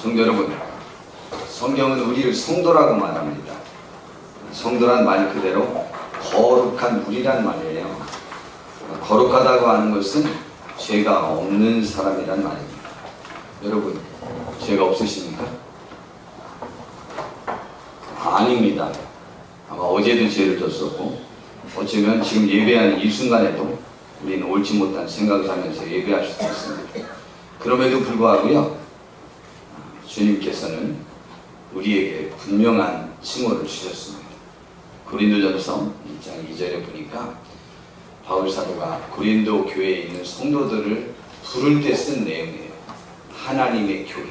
성도 여러분, 성경은 우리를 성도라고 말합니다. 성도란 말 그대로 거룩한 우리란 말이에요. 거룩하다고 하는 것은 죄가 없는 사람이란 말입니다. 여러분, 죄가 없으십니까? 아닙니다. 아마 어제도 죄를 졌었고, 어쩌면 지금 예배하는 이 순간에도 우리는 옳지 못한 생각을 하면서 예배할 수도 있습니다. 그럼에도 불구하고요, 주님께서는 우리에게 분명한 칭호를 주셨습니다. 고린도전서 1장 2절에 보니까 바울 사도가 고린도 교회에 있는 성도들을 부를 때 쓴 내용이에요. 하나님의 교회.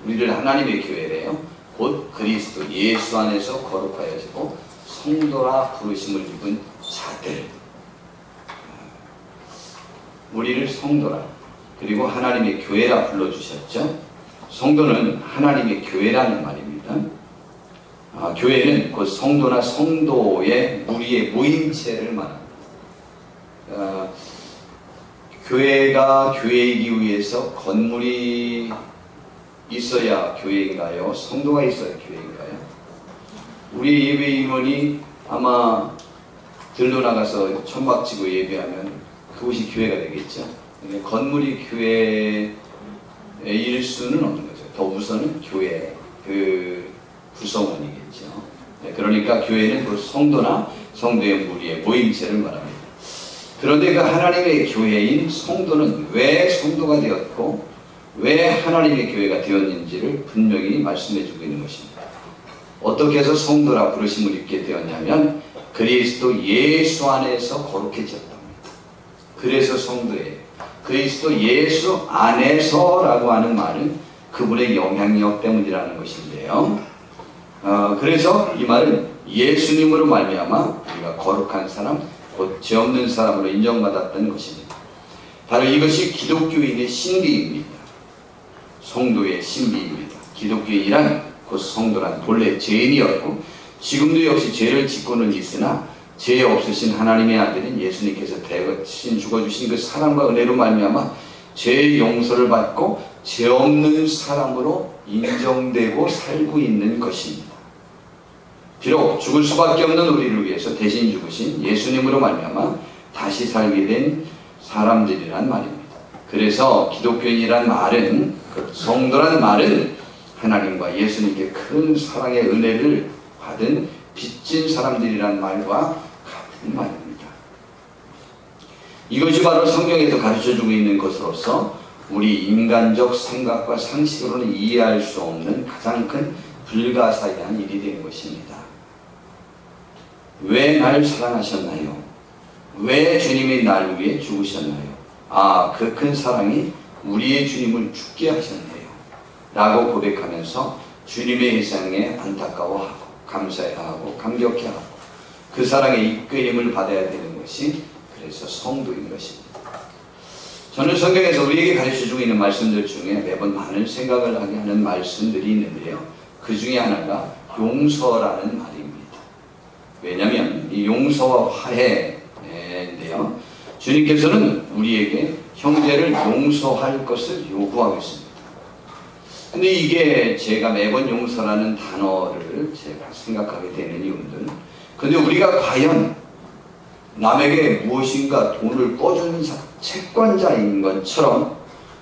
우리를 하나님의 교회래요. 곧 그리스도 예수 안에서 거룩하여지고 성도라 부르심을 입은 자들. 우리를 성도라 그리고 하나님의 교회라 불러주셨죠. 성도는 하나님의 교회라는 말입니다. 교회는 곧 성도나 성도의 무리의 모임체를 말합니다. 교회가 교회이기 위해서 건물이 있어야 교회인가요? 성도가 있어야 교회인가요? 우리 예배 임원이 아마 들로 나가서 천막치고 예배하면 그곳이 교회가 되겠죠. 건물이 교회일 수는 없는 거죠. 더 우선은 교회, 그 구성원이겠죠. 그러니까 교회는 그 성도나 성도의 무리의 모임체를 말합니다. 그런데 그 하나님의 교회인 성도는 왜 성도가 되었고 왜 하나님의 교회가 되었는지를 분명히 말씀해 주고 있는 것입니다. 어떻게 해서 성도라 부르심을 입게 되었냐면 그리스도 예수 안에서 거룩해졌답니다. 그래서 성도예요. 그리스도 예수 안에서라고 하는 말은 그분의 영향력 때문이라는 것인데요. 그래서 이 말은 예수님으로 말미암아 우리가 거룩한 사람, 곧 죄 없는 사람으로 인정받았다는 것입니다. 바로 이것이 기독교인의 신비입니다. 성도의 신비입니다. 기독교인이란 곧 성도란 본래 죄인이었고 지금도 역시 죄를 짓고는 있으나 죄 없으신 하나님의 아들인 예수님께서 대신 죽어주신 그 사랑과 은혜로 말미암아 죄의 용서를 받고 죄 없는 사람으로 인정되고 살고 있는 것입니다. 비록 죽을 수밖에 없는 우리를 위해서 대신 죽으신 예수님으로 말미암아 다시 살게 된 사람들이란 말입니다. 그래서 기독교인이란 말은, 성도란 말은 하나님과 예수님께 큰 사랑의 은혜를 받은 빚진 사람들이란 말과 같은 말입니다. 이것이 바로 성경에서 가르쳐주고 있는 것으로서 우리 인간적 생각과 상식으로는 이해할 수 없는 가장 큰 불가사의한 일이 되는 것입니다. 왜 날 사랑하셨나요? 왜 주님이 날 위해 죽으셨나요? 그 큰 사랑이 우리의 주님을 죽게 하셨네요. 라고 고백하면서 주님의 일상에 안타까워하고 감사해하고 감격해하고 그 사랑의 이끌림을 받아야 되는 것이 그래서 성도인 것입니다. 저는 성경에서 우리에게 가르쳐주고 있는 말씀들 중에 매번 많은 생각을 하게 하는 말씀들이 있는데요. 그 중에 하나가 용서라는 말입니다. 왜냐하면 이 용서와 화해인데요. 주님께서는 우리에게 형제를 용서할 것을 요구하고 있습니다. 근데 이게 제가 매번 용서라는 단어를 제가 생각하게 되는 이유는, 근데 우리가 과연 남에게 무엇인가 돈을 꿔주는 채권자인 것처럼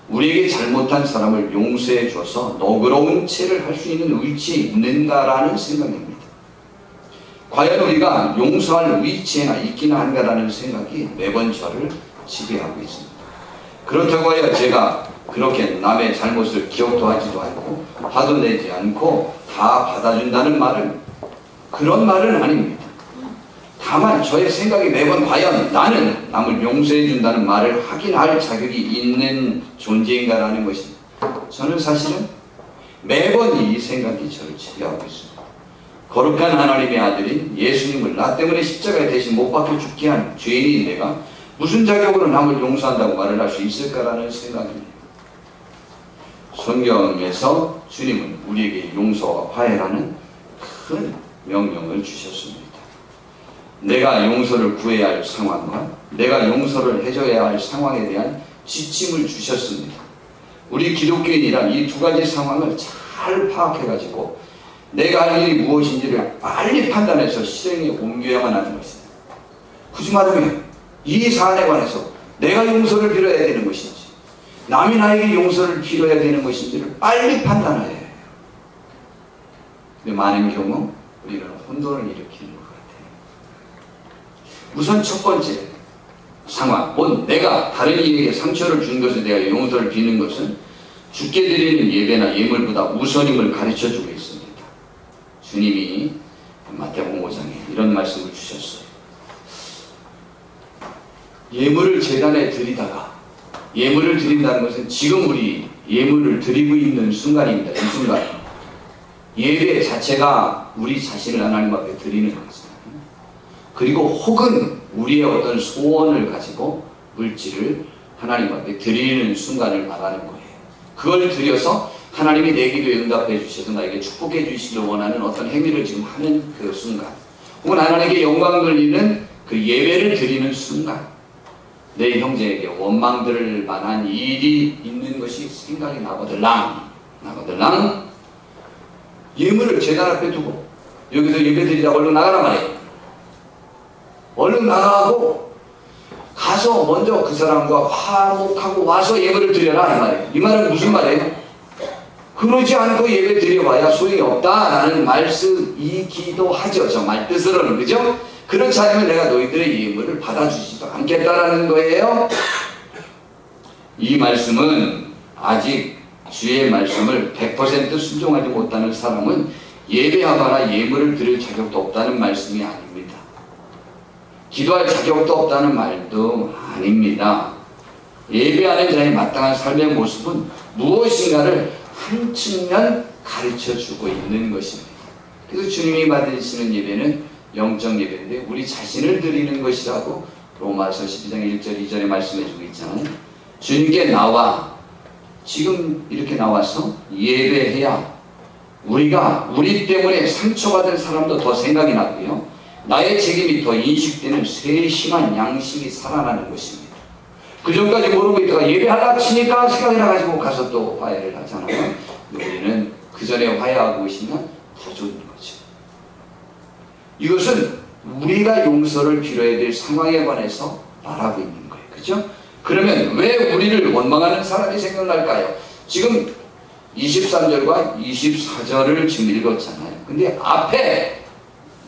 우리에게 잘못한 사람을 용서해 줘서 너그러운 채를 할 수 있는 위치에 있는가라는 생각입니다. 과연 우리가 용서할 위치에나 있기나 한가라는 생각이 매번 저를 지배하고 있습니다. 그렇다고 하여 제가 그렇게 남의 잘못을 기억도 하지도 않고 화도 내지 않고 다 받아준다는 말은 그런 말은 아닙니다. 다만 저의 생각이 매번 과연 나는 남을 용서해 준다는 말을 하긴 할 자격이 있는 존재인가라는 것입니다. 저는 사실은 매번 이 생각이 저를 지배하고 있습니다. 거룩한 하나님의 아들인 예수님을 나 때문에 십자가에 대신 못 박혀 죽게 한 죄인인 내가 무슨 자격으로 남을 용서한다고 말을 할 수 있을까라는 생각입니다. 성경에서 주님은 우리에게 용서와 화해라는 큰 명령을 주셨습니다. 내가 용서를 구해야 할 상황과 내가 용서를 해줘야 할 상황에 대한 지침을 주셨습니다. 우리 기독교인이란 이 두 가지 상황을 잘 파악해가지고 내가 할 일이 무엇인지를 빨리 판단해서 실행에 옮겨야만 하는 것입니다. 굳이 말하면 이 사안에 관해서 내가 용서를 빌어야 되는 것인지 남이 나에게 용서를 빌어야 되는 것인지를 빨리 판단해야 해요. 근데 많은 경우 우리는 혼돈을 일으키는 것 같아요. 우선 첫 번째 상황, 곧 내가 다른 이에게 상처를 준 것에 대하여 용서를 비는 것은 주께 드리는 예배나 예물보다 우선임을 가르쳐주고 있습니다. 주님이 마태복음 5장에 이런 말씀을 주셨어요. 예물을 제단에 드리다가, 예물을 드린다는 것은 지금 우리 예물을 드리고 있는 순간입니다. 이 순간 예배 자체가 우리 자신을 하나님 앞에 드리는 것입니다. 그리고 혹은 우리의 어떤 소원을 가지고 물질을 하나님 앞에 드리는 순간을 말하는 거예요. 그걸 드려서 하나님이 내 기도에 응답해 주셔서 나에게 축복해 주시길 원하는 어떤 행위를 지금 하는 그 순간, 혹은 하나님께 영광 돌리는 그 예배를 드리는 순간, 내 형제에게 원망 들을 만한 일이 있는 것이 생각이 나거들랑 예물을 제단 앞에 두고 여기서 예배 드리다가 얼른 나가란 말이에요. 얼른 나가고 가서 먼저 그 사람과 화목하고 와서 예배를 드려라 이 말이에요. 이 말은 무슨 말이에요? 그러지 않고 예배 드려봐야 소용이 없다라는 말씀이기도 하죠. 저 말 뜻으로는. 그죠? 그렇지 않으면 내가 너희들의 예물을 받아주지도 않겠다라는 거예요. 이 말씀은 아직 주의 말씀을 100% 순종하지 못하는 사람은 예배하거나 예물을 드릴 자격도 없다는 말씀이 아닙니다. 기도할 자격도 없다는 말도 아닙니다. 예배하는 자의 마땅한 삶의 모습은 무엇인가를 한 측면 가르쳐주고 있는 것입니다. 그래서 주님이 받으시는 예배는 영적 예배인데 우리 자신을 드리는 것이라고 로마서 12장 1절 2절에 말씀해주고 있잖아요. 주님께 나와 지금 이렇게 나와서 예배해야 우리가 우리 때문에 상처받은 사람도 더 생각이 나고요, 나의 책임이 더 인식되는 세심한 양식이 살아나는 것입니다. 그 전까지 모르고 있다가 예배하다 치니까 생각이 나가지고 가서 또 화해를 하잖아요. 우리는 그 전에 화해하고 오시면 더 좋은 거죠. 이것은 우리가 용서를 빌어야 될 상황에 관해서 말하고 있는 거예요. 그죠? 그러면 왜 우리를 원망하는 사람이 생각날까요? 지금 23절과 24절을 지금 읽었잖아요. 근데 앞에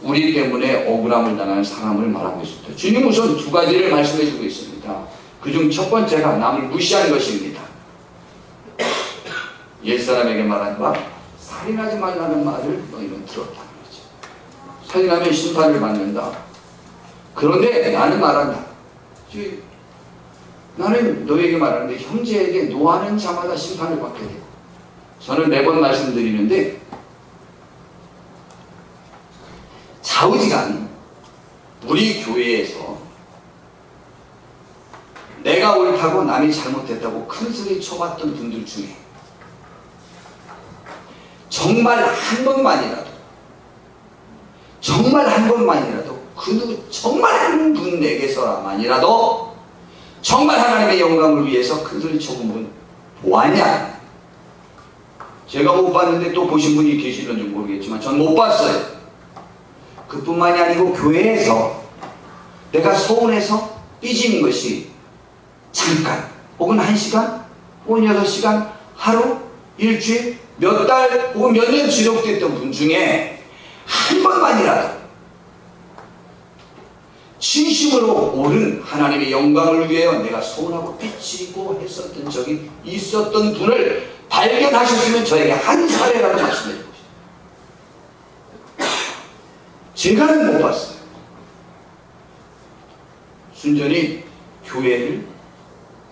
우리 때문에 억울함을 당하는 사람을 말하고 있습니다. 주님 우선 두 가지를 말씀해 주고 있습니다. 그중 첫 번째가 남을 무시한 것입니다. 옛사람에게 말한 바 살인하지 말라는 말을 너희는 들었다는 거죠. 살인하면 심판을 받는다. 그런데 나는 말한다. 나는 너에게 말하는데 형제에게 노하는 자마다 심판을 받게 되고, 저는 매번 말씀드리는데 좌우지간 우리 교회에서 내가 옳다고 남이 잘못했다고 큰 소리 쳐봤던 분들 중에 정말 한 번만이라도 그 누구 정말 한 분에게서만이라도 정말 하나님의 영광을 위해서 큰 소리 쳐본 분 보았냐? 제가 못 봤는데 또 보신 분이 계시는지 모르겠지만 전 못 봤어요. 그뿐만이 아니고 교회에서 내가 서운해서 삐진 것이 잠깐 혹은 1시간 혹은 6시간 하루 일주일 몇 달 혹은 몇 년 지속됐던 분 중에 한 번만이라도 진심으로 옳은 하나님의 영광을 위하여 내가 서운하고 삐치고 했었던 적이 있었던 분을 발견하셨으면 저에게 한 사례라도 말씀해 주십시오. 제가는 못 봤어요. 순전히 교회를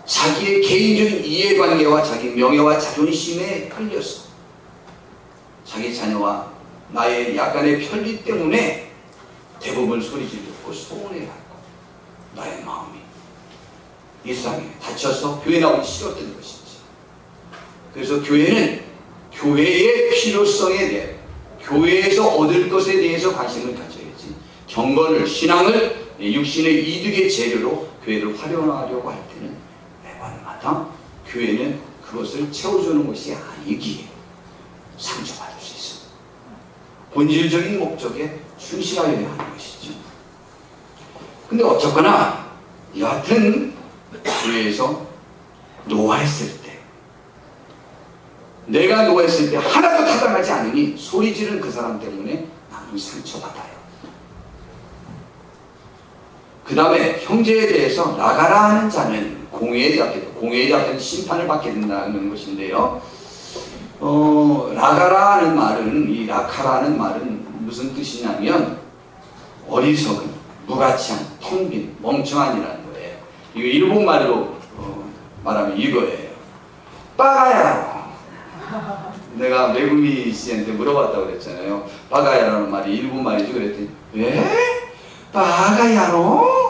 자기의 개인적인 이해관계와 자기 명예와 자존심에 끌려서 자기 자녀와 나의 약간의 편리 때문에 대부분 소리질 듣고 소원해하고 나의 마음이 일상에 다쳐서 교회 나오기 싫었던 것이지. 그래서 교회는 교회의 필요성에 대해 교회에서 얻을 것에 대해서 관심을 가져야지, 경건을, 신앙을 육신의 이득의 재료로 교회를 활용하려고 할 때는 매번마다 교회는 그것을 채워주는 것이 아니기에 상처받을 수 있어. 본질적인 목적에 충실하여야 하는 것이죠. 근데 어쨌거나 여하튼 교회에서 노화했을 때, 내가 노화했을 때 하나도 타당하지 않으니 소리 지른 그 사람 때문에 나는 상처받아요. 그 다음에 형제에 대해서 나가라 하는 자는 공회에 잡혀서 심판을 받게 된다는 것인데요. 나가라 하는 말은, 이 라카라는 말은 무슨 뜻이냐면 어리석은, 무가치한, 텅 빈, 멍청한이라는 거예요. 이거 일본말로 말하면 이거예요. 빠가야. 내가 메구미 씨한테 물어봤다고 그랬잖아요. 빠가야라는 말이 일본 말이지. 그랬더니 왜? 빠가야로?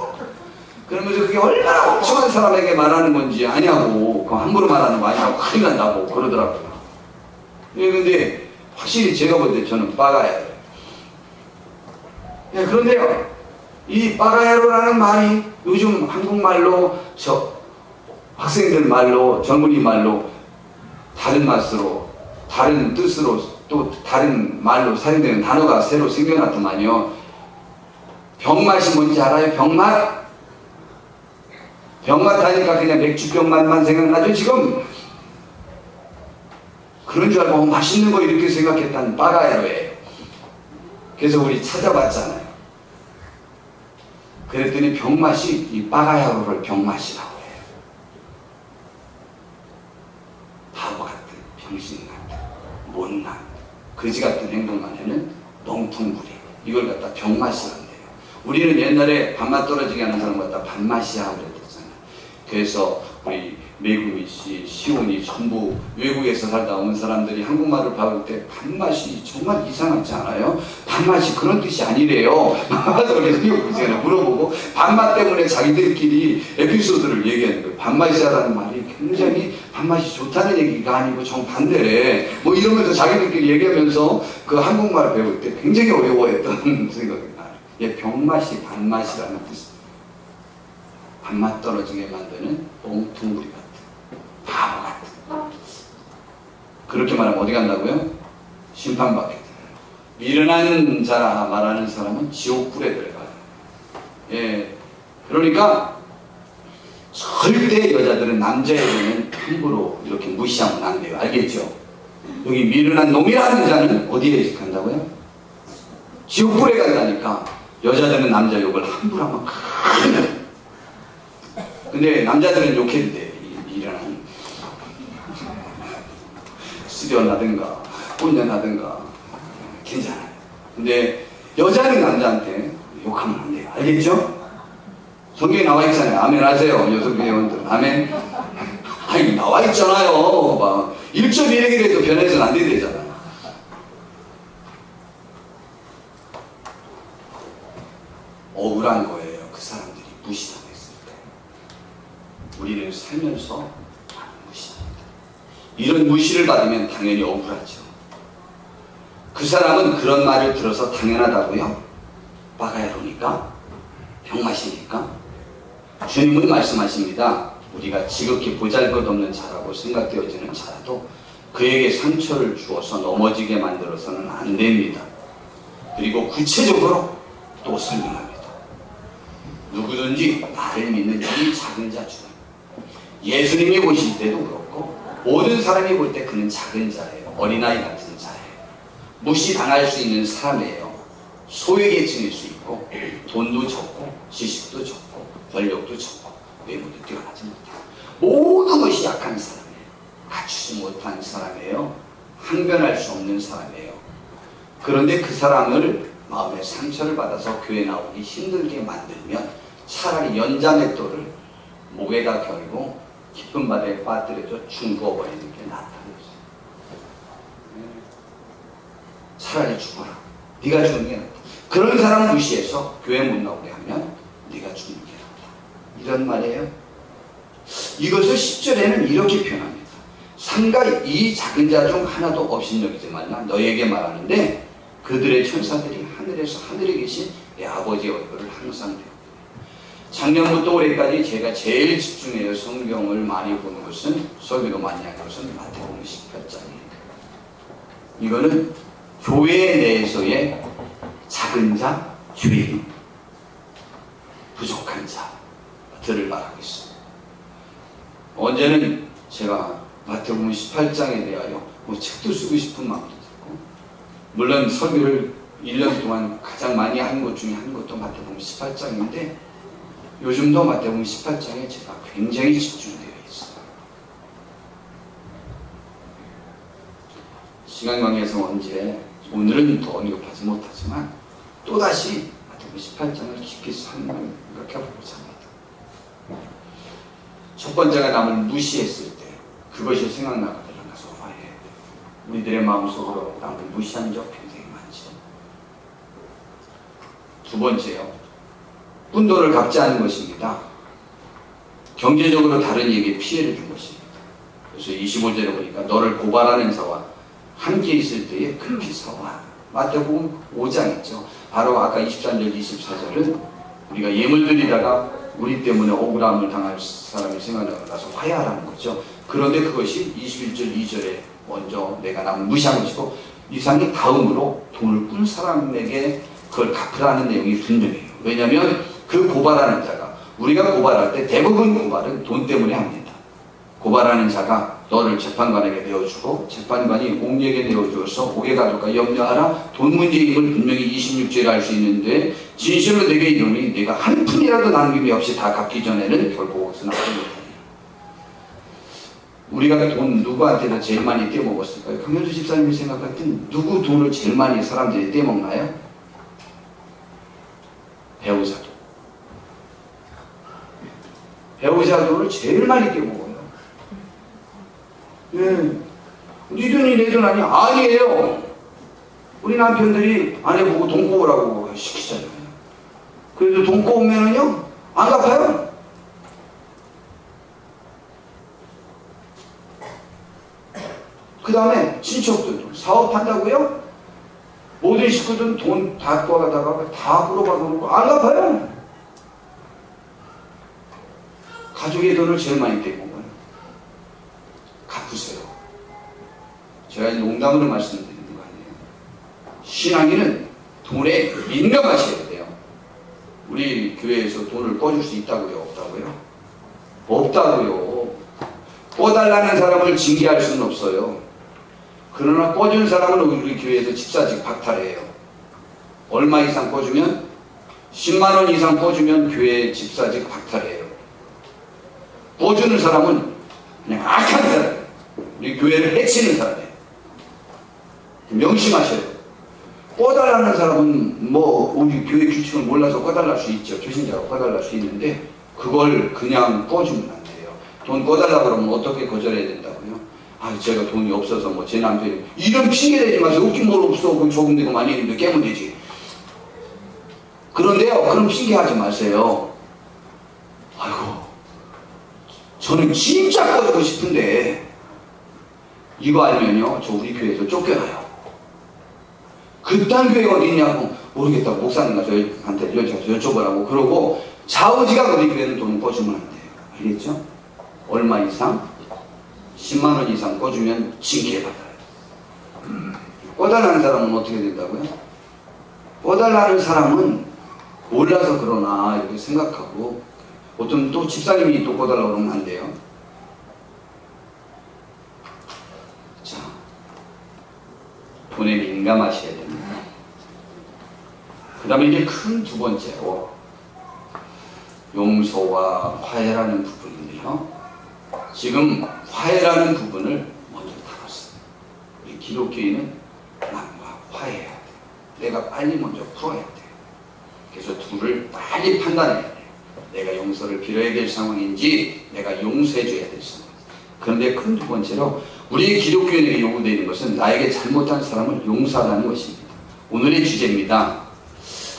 그러면서 그게 얼마나 멍청한 사람에게 말하는 건지 아냐고, 그 함부로 말하는 거 아니냐고 큰일 난다고 그러더라고요. 예, 근데 확실히 제가 볼 때 저는 빠가야예요. 예, 그런데요, 이 빠가야로라는 말이 요즘 한국말로, 학생들 말로, 젊은이 말로 다른 맛으로, 다른 뜻으로, 또 다른 말로 사용되는 단어가 새로 생겨났더만요. 병맛이 뭔지 알아요? 병맛? 병맛 하니까 그냥 맥주병맛만 생각나죠 지금? 그런 줄 알고 맛있는 거 이렇게 생각했다는 빠가야로예요. 그래서 우리 찾아봤잖아요. 그랬더니 병맛이 이 빠가야로를 병맛이라고 해요. 바보 같은, 병신 같은, 못난, 거지 같은 행동만 하는 멍텅구리, 이걸 갖다 병맛이란대요. 우리는 옛날에 밥맛 떨어지게 하는 사람 갖다 밥맛이야 그랬잖아요. 그래서 우리 메구미 씨, 시온이 전부 외국에서 살다 온 사람들이 한국말을 배울 때 밥맛이 정말 이상하지 않아요? 밥맛이 그런 뜻이 아니래요. 그래서 물어보고 밥맛 때문에 자기들끼리 에피소드를 얘기하는 거예요. 밥맛이라는 말이 굉장히 밥맛이 좋다는 얘기가 아니고 정반대래. 뭐 이러면서 자기들끼리 얘기하면서 그 한국말을 배울 때 굉장히 어려워했던 생각이 나요. 예, 병맛이 밥맛이라는 뜻. 밥맛 떨어지게 만드는 멍텅구리 같은, 바보 같은. 그렇게 말하면 어디 간다고요? 심판받게 돼요. 미련한 자라 말하는 사람은 지옥불에 들어가요. 예, 그러니까 절대 여자들은 남자에게는 함부로 이렇게 무시하면 안 돼요. 알겠죠? 여기 미련한 놈이라는 자는 어디에 간다고요? 지옥불에 간다니까. 여자들은 남자 욕을 함부로 하면 큰일 나요. 근데 남자들은 욕해도 돼. 미련한 수련하든가 혼련하든가 괜찮아요. 근데 여자는 남자한테 욕하면 안 돼요. 알겠죠? 성경에 나와 있잖아요. 아멘 하세요. 여성 회원들. 아멘. 아니 나와 있잖아요. 막 1.1에게라도 변해서는 안 되잖아. 억울한 거예요. 그 사람들이 무시당했을 때. 우리는 살면서 무시합니다. 이런 무시를 받으면 당연히 억울하죠. 그 사람은 그런 말을 들어서 당연하다고요? 빠가야로니까? 병맛이니까? 주님은 말씀하십니다. 우리가 지극히 보잘것없는 자라고 생각되어지는 자라도 그에게 상처를 주어서 넘어지게 만들어서는 안 됩니다. 그리고 구체적으로 또 설명합니다. 누구든지 나를 믿는 이 작은 자 중에, 예수님이 보실 때도 그렇고 모든 사람이 볼 때 그는 작은 자예요. 어린아이 같은 자예요. 무시당할 수 있는 사람이에요. 소외계층일 수 있고 돈도 적고 지식도 적고 권력도 적고 외모도 뛰어나지 못해요. 모든 것이 약한 사람이에요. 갖추지 못한 사람이에요. 항변할 수 없는 사람이에요. 그런데 그 사람을 마음에 상처를 받아서 교회 나오기 힘들게 만들면 차라리 연자맷돌을 목에다 걸고 깊은 바다에 빠뜨려서 죽어버리는 게 낫다는 거죠. 차라리 죽어라. 네가 죽는 게 낫다. 그런 사람 무시해서 교회 못 나오게 하면 네가 죽는 게 낫다. 이런 말이에요. 이것을 10절에는 이렇게 표현합니다. 삼가 이 작은 자 중 하나도 업신여기지 말라. 너에게 말하는데 그들의 천사들이 하늘에서 하늘에 계신 내 아버지의 얼굴을 항상 배우고 작년부터 올해까지 제가 제일 집중해요. 성경을 많이 보는 것은, 설교도 많이 하는 것은 마태복음 18장이에요. 이거는 교회 내에서의 작은 자, 죄인, 부족한 자들을 말하고 있습니다. 언제는 제가 마태복음 18장에 대하여 뭐 책도 쓰고 싶은 마음도 들고, 물론 설교를 1년 동안 가장 많이 한 것 중에 한 것도 마태복음 18장인데, 요즘도 마태복음 18장에 제가 굉장히 집중되어 있어요. 시간 관계에서 언제, 오늘은 더 언급하지 못하지만 또다시 마태복음 18장을 깊이 생각해보고자 합니다. 첫 번째가 남을 무시했을 때 그것이 생각나거나 나서 화해해야 돼요. 우리들의 마음속으로 남을 무시한 적 굉장히 많죠. 두 번째요, 분노를 갚지 않은 것입니다. 경제적으로 다른 이에게 피해를 준 것입니다. 그래서 25절에 보니까 너를 고발하는 자와 함께 있을 때에 그렇게 싸워. 마태복음 5장 있죠. 바로 아까 23절 24절은 우리가 예물 드리다가 우리 때문에 억울함을 당할 사람이 생각나고 나서 화해하라는 거죠. 그런데 그것이 21절 2절에 먼저 내가 남을 무시한 것이고, 이상이 다음으로 돈을 꾼 사람에게 그걸 갚으라는 내용이 분명해요. 왜냐하면 그 고발하는 자가, 우리가 고발할 때 대부분 고발은 돈 때문에 합니다. 고발하는 자가 너를 재판관에게 내어주고 재판관이 옥에게 내어주어서 옥에 가둘까 염려하라. 돈 문제임을 분명히 26절에 알 수 있는데, 진실로 내게 이르노니 네가 한 푼이라도 남김이 없이 다 갚기 전에는 결코 옷은 하지 못하리라. 우리가 돈 누구한테도 제일 많이 떼먹었을까요? 강현수 집사님이 생각할 땐 누구 돈을 제일 많이 사람들이 떼먹나요? 배우자도. 배우자 돈을 제일 많이 떼먹어요. 예. 네 돈이 내 돈 아니야? 아니에요. 우리 남편들이 아내 보고 돈 꼬으라고 시키잖아요. 그래도 돈 꼬우면은요, 안 갚아요. 그 다음에 친척들도 사업한다고요? 모든 식구들은 돈 다 꼬아가다가 다 물어봐 놓고 안 갚아요. 가족의 돈을 제일 많이 떼먹어요. 갚으세요. 제가 농담으로 말씀드리는 거 아니에요. 신앙인은 돈에 민감하셔야 돼요. 우리 교회에서 돈을 꿔줄 수 있다고요? 없다고요? 없다고요. 꿔달라는 사람을 징계할 수는 없어요. 그러나 꿔준 사람은 우리 교회에서 집사직 박탈해요. 얼마 이상 꿔주면, 10만원 이상 꿔주면 교회 집사직 박탈해요. 꿔주는 사람은 그냥 악한 사람, 우리 교회를 해치는 사람이에요. 명심하셔요. 꿔달라는 사람은 뭐 우리 교회 규칙을 몰라서 꿔달랄 수 있죠. 초신자가 꿔달랄 수 있는데 그걸 그냥 꿔주면 안 돼요. 돈 꿔달라 그러면 어떻게 거절해야 된다고요? 아, 제가 돈이 없어서 뭐 제 남편이 이런 핑계 대지 마세요. 없긴 뭘 없어. 그럼 조금 되고 많이 했는데 깨면 되지. 그런데요, 그럼 핑계하지 마세요. 아이고, 저는 진짜 꺼주고 싶은데 이거 알면요, 저 우리 교회에서 쫓겨나요. 그딴 교회가 어디 있냐고 모르겠다고 목사님과 저희한테 여쭤보라고 그러고, 좌우지가 우리 교회는 돈을 꿔주면 안 돼요. 알겠죠? 얼마 이상? 10만원 이상 꿔주면 징계받아요. 꿔달라는 사람은 어떻게 된다고요? 꿔달라는 사람은 몰라서 그러나 이렇게 생각하고, 어떤 또 집사님이 또 꿔달라고 그러면 안 돼요. 자, 돈에 민감하셔야 됩니다. 그 다음에 이제 큰 두 번째로 용서와 화해라는 부분인데요. 지금 화해라는 부분을 먼저 다뤘어요. 우리 기독교인은 남과 화해해야 돼요. 내가 빨리 먼저 풀어야 돼요. 그래서 둘을 빨리 판단해야 돼요. 내가 용서를 빌어야 될 상황인지 내가 용서해줘야 될 상황인지. 그런데 큰 두 번째로 우리 기독교인에게 요구되는 것은 나에게 잘못한 사람을 용서하라는 것입니다. 오늘의 주제입니다.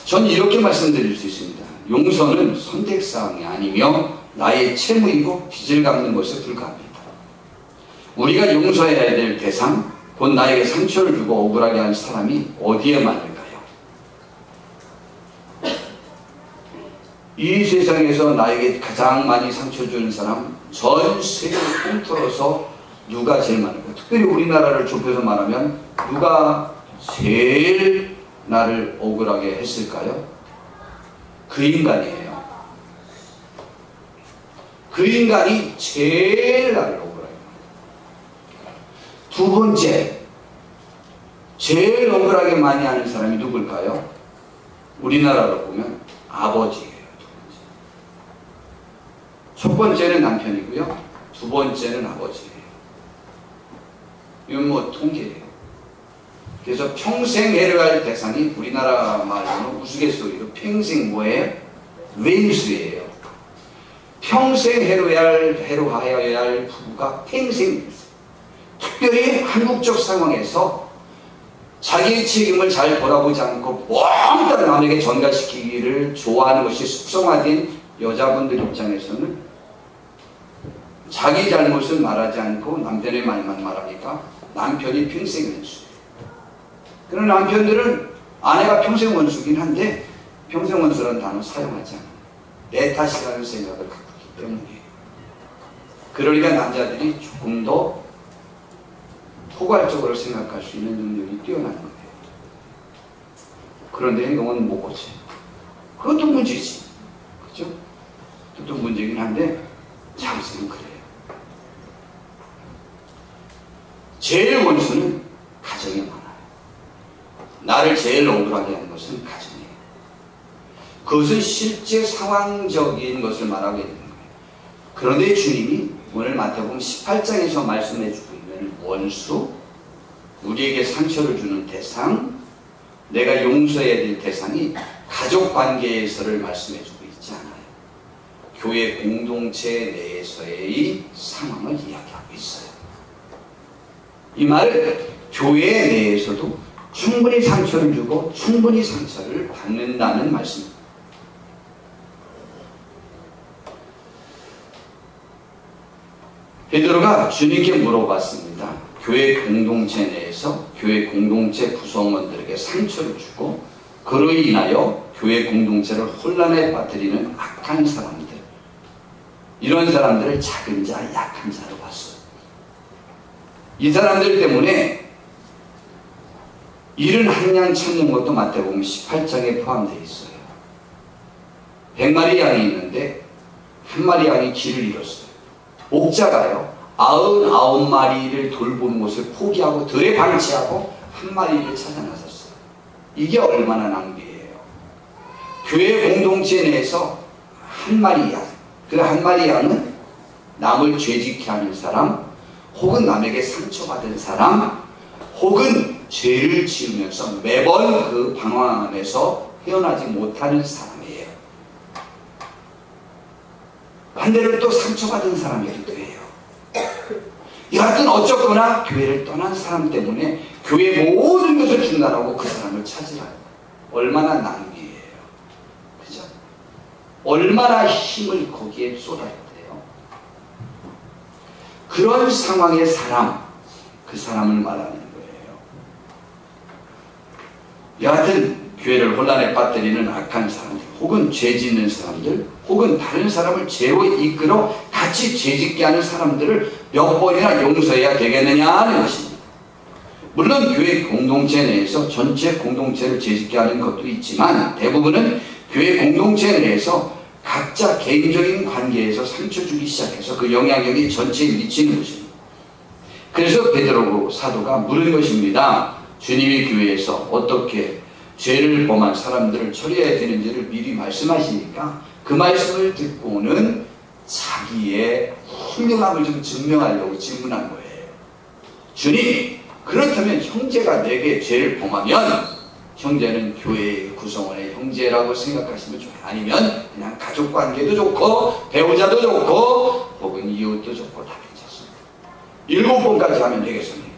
전 이렇게 말씀드릴 수 있습니다. 용서는 선택사항이 아니며 나의 채무이고 빚을 갚는 것에 불과합니다. 우리가 용서해야 될 대상, 곧 나에게 상처를 주고 억울하게 한 사람이 어디에 많을까요? 이 세상에서 나에게 가장 많이 상처 주는 사람, 전 세계를 통틀어서 누가 제일 많을까? 특별히 우리나라를 좁혀서 말하면 누가 제일 나를 억울하게 했을까요? 그 인간이에요. 그 인간이 제일 나를 억울하게 합니다. 두 번째, 제일 억울하게 많이 하는 사람이 누굴까요? 우리나라로 보면 아버지예요. 첫 번째는 남편이고요. 두 번째는 아버지예요. 이건 뭐 통계예요. 그래서 평생 해로할 대상이 우리나라 말로는 우스갯소리로 평생 뭐예요? 왼수예요. 평생 해로하여야 할 부부가 평생, 특별히 한국적 상황에서 자기의 책임을 잘 돌아보지 않고 몽땅 남에게 전가시키기를 좋아하는 것이 습성화된 여자분들 입장에서는 자기 잘못을 말하지 않고 남편의 말만 말하니까 남편이 평생 원수예요. 그런 남편들은 아내가 평생 원수긴 한데 평생 원수라는 단어 사용하지 않아요. 내 탓이라는 생각을 갖고 있기 때문이에요. 그러니까 남자들이 조금 더 포괄적으로 생각할 수 있는 능력이 뛰어난 거예요. 그런데 행동은 못 고쳐요. 그것도 문제지. 그렇죠? 그것도 문제긴 한데 장생은 그래요. 제일 원수는 가정에 많아요. 나를 제일 억울하게 하는 것은 가정이에요. 그것은 실제 상황적인 것을 말하고 있는 거예요. 그런데 주님이 오늘 마태복음 18장에서 말씀해주고 있는 원수, 우리에게 상처를 주는 대상, 내가 용서해야 될 대상이 가족관계에서를 말씀해주고 있지 않아요. 교회 공동체 내에서의 상황을 이야기하고 있어요. 이 말은 교회 내에서도 충분히 상처를 주고 충분히 상처를 받는다는 말씀입니다. 베드로가 주님께 물어봤습니다. 교회 공동체 내에서 교회 공동체 구성원들에게 상처를 주고 그로 인하여 교회 공동체를 혼란에 빠뜨리는 악한 사람들, 이런 사람들을 작은 자, 약한 자로 봤어요. 이 사람들 때문에 이른 한 양 찾는 것도 마태복음 18장에 포함되어 있어요. 100마리 양이 있는데 한 마리 양이 길을 잃었어요. 목자가요 99마리를 돌보는 것을 포기하고 들에 방치하고 한 마리를 찾아 나섰어요. 이게 얼마나 낭비예요. 교회 공동체 내에서 한 마리 양, 그 한 마리 양은 남을 죄짓게 하는 사람, 혹은 남에게 상처받은 사람, 혹은 죄를 지으면서 매번 그 방황 안에서 헤어나지 못하는 사람이에요. 반대로 또 상처받은 사람이기도 해요. 여하튼 어쨌거나 교회를 떠난 사람 때문에 교회 모든 것을 중단하고 그 사람을 찾으라요. 얼마나 낭비예요. 그죠? 얼마나 힘을 거기에 쏟아야 돼요. 그런 상황의 사람, 그 사람을 말하는 거예요. 여하튼 교회를 혼란에 빠뜨리는 악한 사람들, 혹은 죄 짓는 사람들, 혹은 다른 사람을 죄로 이끌어 같이 죄짓게 하는 사람들을 몇 번이나 용서해야 되겠느냐 하는 것입니다. 물론 교회 공동체 내에서 전체 공동체를 죄짓게 하는 것도 있지만 대부분은 교회 공동체 내에서 각자 개인적인 관계에서 상처 주기 시작해서 그 영향력이 전체에 미치는 것입니다. 그래서 베드로 사도가 물은 것입니다. 주님이 교회에서 어떻게 죄를 범한 사람들을 처리해야 되는지를 미리 말씀하시니까 그 말씀을 듣고는 자기의 훌륭함을 좀 증명하려고 질문한 거예요. 주님, 그렇다면 형제가 내게 죄를 범하면 형제는 교회의 구성원의 형제라고 생각하시면 좋아요. 아니면 그냥 가족관계도 좋고 배우자도 좋고 혹은 이웃도 좋고 다 괜찮습니다. 7번까지 하면 되겠습니까?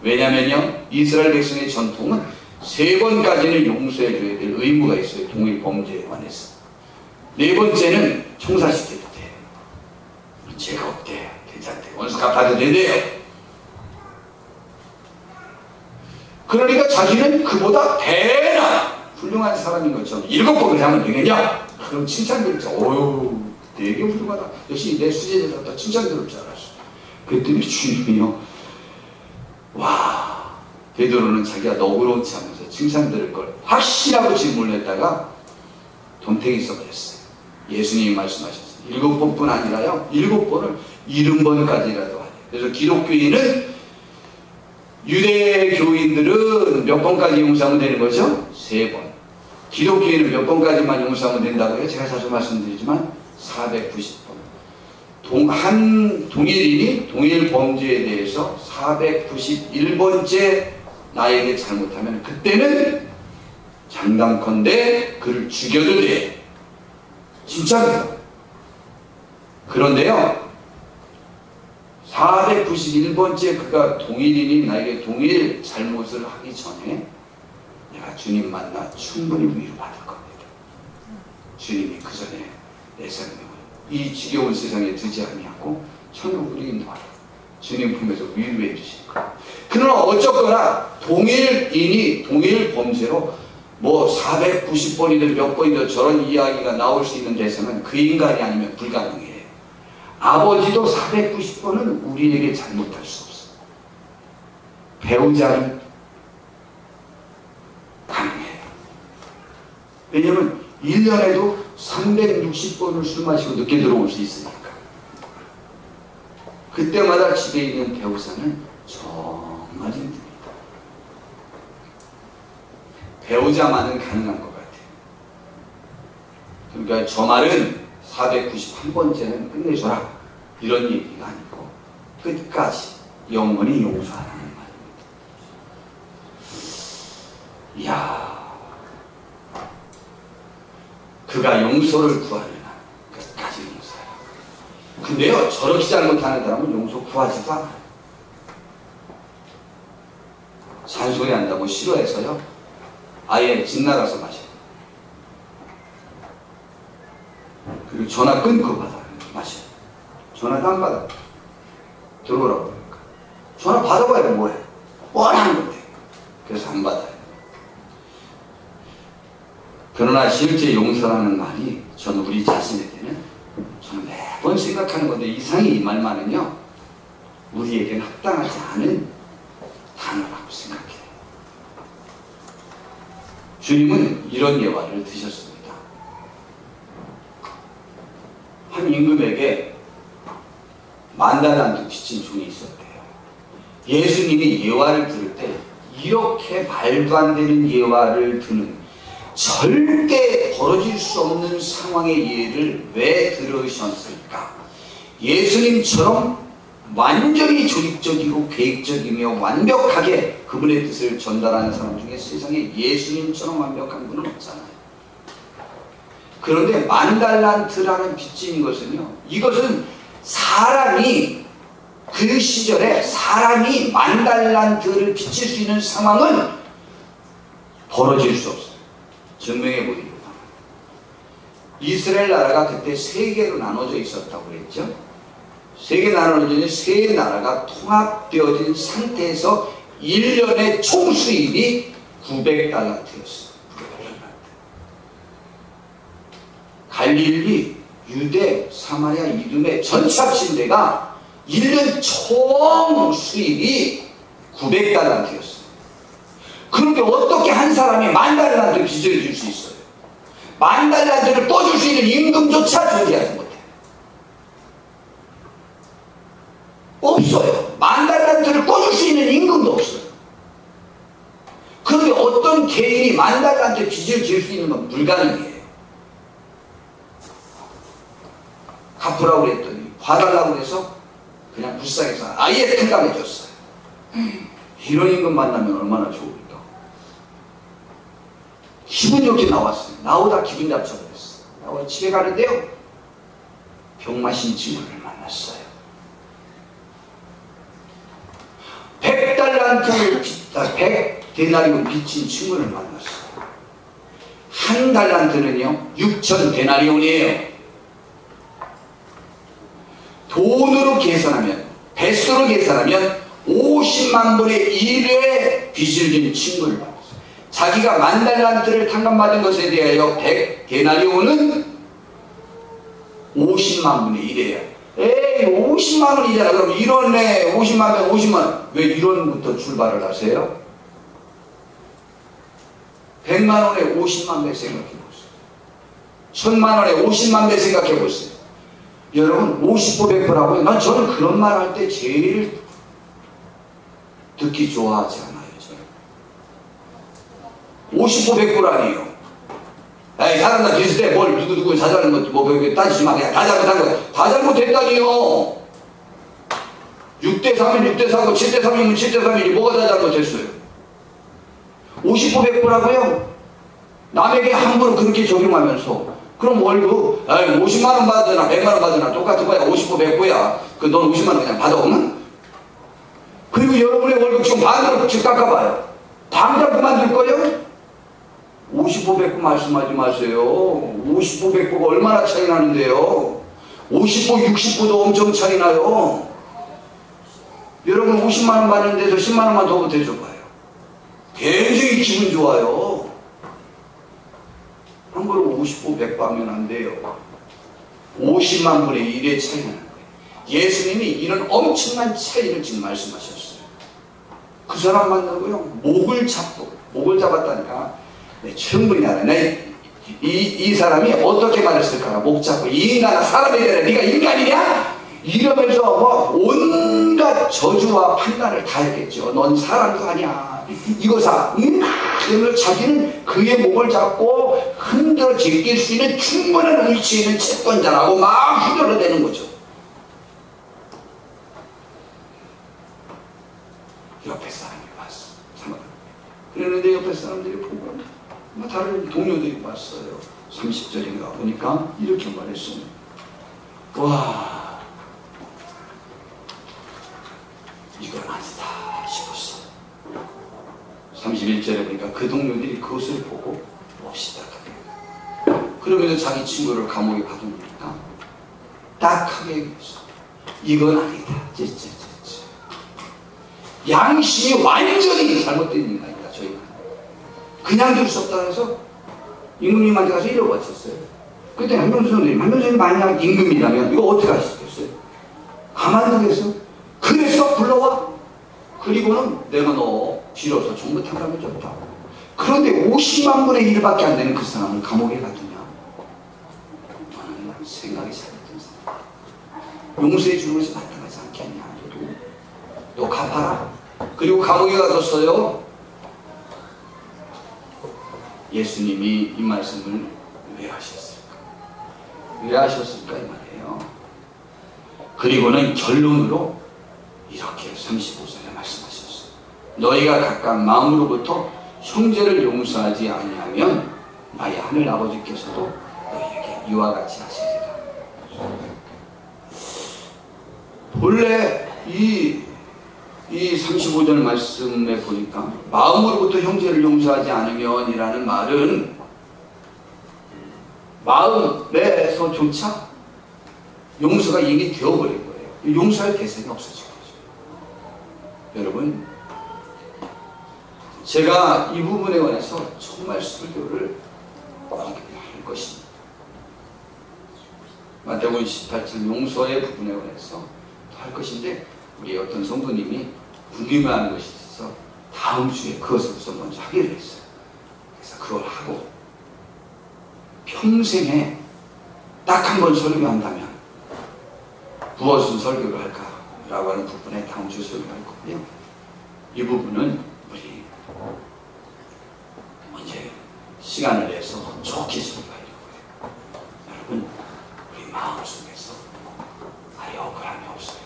왜냐면요, 이스라엘 백성의 전통은 3번까지는 용서해줘야 될 의무가 있어요. 동일 범죄에 관해서. 4번째는 청산시켜도 돼요. 죄가 없대요. 괜찮대요. 원수 갚아도 된대요. 그러니까 자기는 그보다 배나 훌륭한 사람인 것처럼 7번을 하면 되겠냐? 그럼 칭찬 들을 줄, 어휴, 되게 훌륭하다. 역시 내 수제자가 또 칭찬 들을 줄 알았어. 그랬더니 주님이요, 와, 베드로는 자기가 너그럽지 않아서 칭찬 들을 걸 확실하고 질문을 했다가 돈택이 써버렸어요. 예수님이 말씀하셨어요. 7번뿐 아니라요, 7번을 70번까지라도 하래요. 그래서 기독교인은, 유대 교인들은 몇 번까지 용서하면 되는 거죠? 3번. 기독교인은 몇 번까지만 용서하면 된다고 해요? 제가 자주 말씀드리지만 490번. 동일인이 동일 범죄에 대해서 491번째 나에게 잘못하면 그때는 장담컨대 그를 죽여도 돼. 진짜입니다. 그런데요, 491번째 그가 동일인이 나에게 동일 잘못을 하기 전에 내가 주님 만나 충분히 위로받을 겁니다. 주님이 그 전에 내 생명을 이 지겨운 세상에 두지 아니하고 천국으로 인도하라. 주님 품에서 위로해 주실 거예요. 그러나 어쨌거나 동일인이 동일 범죄로 뭐 490번이든 몇 번이든 저런 이야기가 나올 수 있는 대상은 그 인간이 아니면 불가능해요. 아버지도 490번은 우리에게 잘못할 수 없어요. 배우자는 가능해요. 왜냐면 1년에도 360번을 술 마시고 늦게 들어올 수 있으니까. 그때마다 집에 있는 배우자는 정말 힘듭니다. 배우자만은 가능한 것 같아요. 그러니까 저 말은 491번째는 끝내줘라 이런 얘기가 아니고 끝까지 영원히 용서하라는 말입니다. 이야, 그가 용서를 구하려나 끝까지 용서해요. 근데요, 저렇게 잘못하는 사람은 용서 구하지도 않아요. 잔소리 한다고 싫어해서요, 아예 집 나가서 마셔요. 그리고 전화 끊고 받아요. 마셔요. 전화도 안 받아요. 들어오라고 그러니까. 전화 받아봐야 뭐해? 뻔한 건데. 그래서 안 받아요. 그러나 실제 용서라는 말이 저는 우리 자신에게는, 저는 매번 생각하는 건데, 이상히 이 말만은요, 우리에게는 합당하지 않은 단어라고 생각해요. 주님은 이런 예화를 드셨습니다. 한 임금에게 10,000달란트 빚진 종이 있었대요. 예수님이 예화를 들을 때 이렇게 말도 안 되는 예화를 드는, 절대 벌어질 수 없는 상황의 예를 왜 들으셨을까? 예수님처럼 완전히 조직적이고 계획적이며 완벽하게 그분의 뜻을 전달하는 사람 중에 세상에 예수님처럼 완벽한 분은 없잖아요. 그런데 10,000달란트라는 빚진 것은요, 이것은 사람이, 그 시절에 사람이 10,000달란트를 빚질 수 있는 상황은 벌어질 수 없어요. 증명해 보입니다. 이스라엘 나라가 그때 3개로 나눠져 있었다고 그랬죠. 3개 나눠진 세 나라가 통합되어진 상태에서 1년의 총 수입이 900달란트였어요. 갈릴리, 유대, 사마리아, 이두메 전체 합친 데가 1년 총 수입이 900달란트였어요. 그런데 어떻게 한 사람이 10,000달란트 빚을 줄 수 있어요? 10,000달란트를 떠줄 수 있는 임금조차 존재하지 못해요. 없어요. 10,000달란트를 떠줄 수 있는 임금도 없어요. 그런데 어떤 개인이 10,000달란트 빚을 질 수 있는 건 불가능해요. 갚으라고 그랬더니, 봐달라고 그래서 그냥 불쌍해서 아예 탕감해줬어요. 이런 임금 만나면 얼마나 좋을까. 기분 좋게 나왔어요. 나오다 기분 잡쳐버렸어요. 나와 집에 가는데요, 병마신 친구를 만났어요. 100데나리온 빚진 친구를 만났어요. 한 달란트는요 6,000데나리온이에요. 돈으로 계산하면, 배수로 계산하면 50만 분의 1의 빚을 진 친구를 만났어요. 자기가 10,000달란트를 탕감받은 것에 대하여 100데나리온은 50만 분의 1이에요. 에이 50만 원이잖아. 그럼 1원에 50만 원 50만. 왜 1원부터 출발을 하세요? 100만 원에 50만 배 생각해 보세요. 1000만 원에 50만 배 생각해 보세요. 여러분 50보 100보라고요. 난 저는 그런 말 할 때 제일 듣기 좋아하지 않아요. 저는 50보 100보라니요. 에이 사람 다 비슷해. 뭘 누구 자잘한 것 뭐 따지지 마. 그냥 다 잘못한 거야. 다 잘못했다니요. 6대 3일 6대 4고 7대 3이면 7대 3이지 뭐가 다 잘못했어요. 50보 100보라고요. 남에게 함부로 그렇게 적용하면서 그럼 월급 50만 원 받으나 100만 원 받으나 똑같은 거야. 50보 100보야. 넌 50만 원 그냥 받아오면? 그리고 여러분의 월급 지금 반으로 깎아봐요. 당장 그만둘 거예요? 50보 100보 말씀하지 마세요. 50보 100보가 얼마나 차이 나는데요. 50보 60보도 엄청 차이 나요. 여러분 50만 원 받는 데서 10만 원만 더 보태줘봐요. 굉장히 기분 좋아요. 함부로 50보 100보 하면 안 돼요. 50만 분의 1의 차이 나는 거예요. 예수님이 이런 엄청난 차이를 지금 말씀하셨어요. 그 사람 만나고요. 목을 잡았다니까. 네, 충분히 알아. 이 사람이 어떻게 말했을까? 목 잡고 이 인간아 사람이 되라. 네가 인간이냐? 이러면서 온갖 저주와 판단을 다 했겠죠. 넌 사람도 아니야. 이거사. 그러면 자기는 그의 목을 잡고 흔들어 제낄 수 있는 충분한 위치에 있는 채권자라고 막 흔들어대는 거죠. 옆에 사람이 왔어. 그랬는데 옆에 사람들이 보고 다른 동료들이 왔어요. 30절인가 보니까 이렇게 말했어요. 와, 이건 아니다 싶었어. 31절에 보니까 그 동료들이 그것을 보고 몹시다. 그러면서 자기 친구를 감옥에 가두니까 딱하게 얘기했어. 이건 아니다. 양심이 완전히 잘못된 인간이다. 저희가 그냥 둘 수 없다 해서 임금님한테 가서 잃어버렸어요. 그때 한명수 선생님 만약 임금이라면 이거 어떻게 하시겠어요? 가만두겠어? 그래서 불러와. 그리고는 내가 너 빌어서 전부 탕감해 줬다. 그런데 50만 분의 1밖에 안 되는 그 사람을 감옥에 가두냐? 너는 생각이 잘못된 사람. 용서해 주는 것이 마땅하지 않겠냐? 너 갚아라. 그리고 감옥에 가뒀어요. 예수님이 이 말씀을 왜 하셨을까? 왜 하셨을까 이 말이에요. 그리고는 결론으로 이렇게 35절에 말씀하셨어요. 너희가 각각 마음으로부터 형제를 용서하지 아니하면 나의 하늘 아버지께서도 너희에게 이와 같이 하시리라. 본래 이 35절 말씀에 보니까 마음으로부터 형제를 용서하지 않으면 이라는 말은 마음에서조차 용서가 이미 되어버린 거예요. 용서할 대상이 없어진 거죠. 여러분, 제가 이 부분에 관해서 정말 설교를 꼭 할 것입니다. 마태복음 18장 용서의 부분에 관해서 할 것인데 우리 어떤 성도님이 궁금해하는 것이 있어서 다음 주에 그것을 우선 먼저 하기로 했어요. 그래서 그걸 하고 평생에 딱 한 번 설교한다면 무엇을 설교를 할까라고 하는 부분에 다음 주에 설교할 거고요. 이 부분은 우리 이제 시간을 내서 좋게 설교하려고 해요. 여러분, 우리 마음속에서 아예 억울함이 없어요.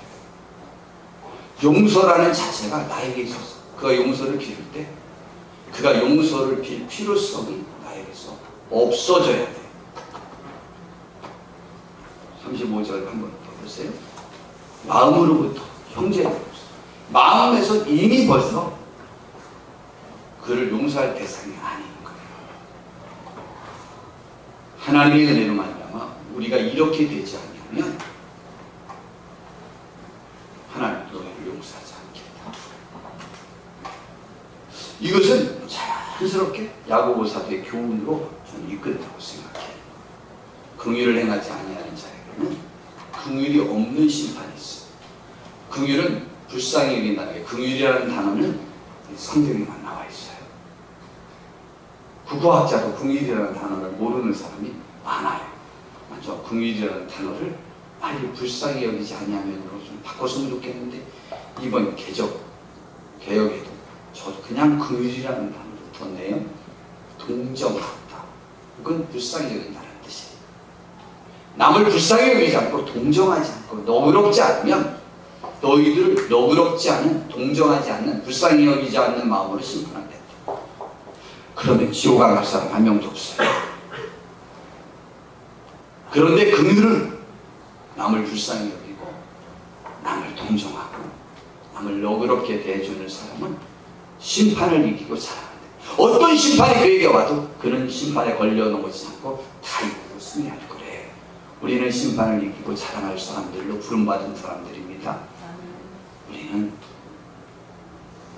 용서라는 자체가 나에게 있어서 그가 용서를 빌 때 그가 용서를 빌 필요성이 나에게서 없어져야 돼. 35절 한번 더 보세요. 마음으로부터 형제를 마음에서 이미 벌써 그를 용서할 대상이 아닌 거예요. 하나님의 은혜로 말미암아 우리가 이렇게 되지 않으면 하나님 너희를 용서하지 않겠다. 이것은 자연스럽게 야고보 사도의 교훈으로 좀 이끌었다고 생각해요. 긍휼을 행하지 아니하는 자에게 교회는 긍휼이 없는 심판이 있어요. 긍휼은 불쌍히 여긴다는 게, 긍휼이라는 단어는 성경에만 나와 있어요. 국어학자도 긍휼이라는 단어를 모르는 사람이 많아요. 맞죠? 긍휼이라는 단어를 빨리 불쌍히 여기지 아니하면으로 좀 바꿨으면 좋겠는데, 이번 개혁에도 저 그냥 긍휼이라는 단어를 뒀네요. 동정하다. 그건 불쌍히 여긴다는 뜻이에요. 남을 불쌍히 여기지 않고 동정하지 않고 너그럽지 않으면, 너희들을 너그럽지 않은, 동정하지 않는, 불쌍히 여기지 않는 마음으로 심판한다. 그러면 지옥에 갈 사람 한 명도 없어요. 그런데 긍휼은 남을 불쌍히 여기고 남을 동정하고 남을 너그럽게 대해주는 사람은 심판을 이기고 살아간다. 어떤 심판이 그에게 와도 그는 심판에 걸려 넘어지지 않고 다 이기고 승리할 거래. 우리는 심판을 이기고 자랑할 사람들로 부름받은 사람들입니다. 우리는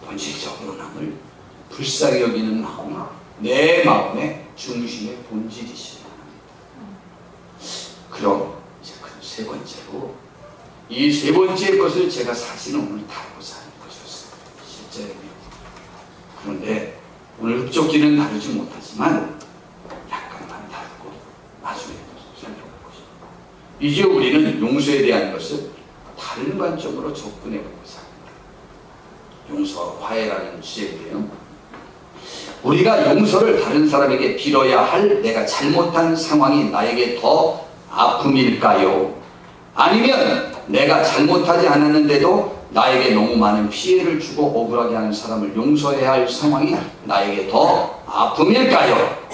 본질적으로 남을 불쌍히 여기는 마음이 내 마음의 중심의 본질이시라 합니다. 그럼 이제 그 세 번째로, 이 세 번째 것을 제가 사실은 오늘 다루고자 하는 것이었어요. 실제로요. 그런데 오늘 흡족기는 다루지 못하지만 약간만 다루고 나중에 설명해 보시죠. 이제 우리는 용서에 대한 것을 다른 관점으로 접근해 보고자 합니다. 용서와 화해라는 주제인데요. 우리가 용서를 다른 사람에게 빌어야 할 내가 잘못한 상황이 나에게 더 아픔일까요? 아니면 내가 잘못하지 않았는데도 나에게 너무 많은 피해를 주고 억울하게 하는 사람을 용서해야 할 상황이 나에게 더 아픔일까요?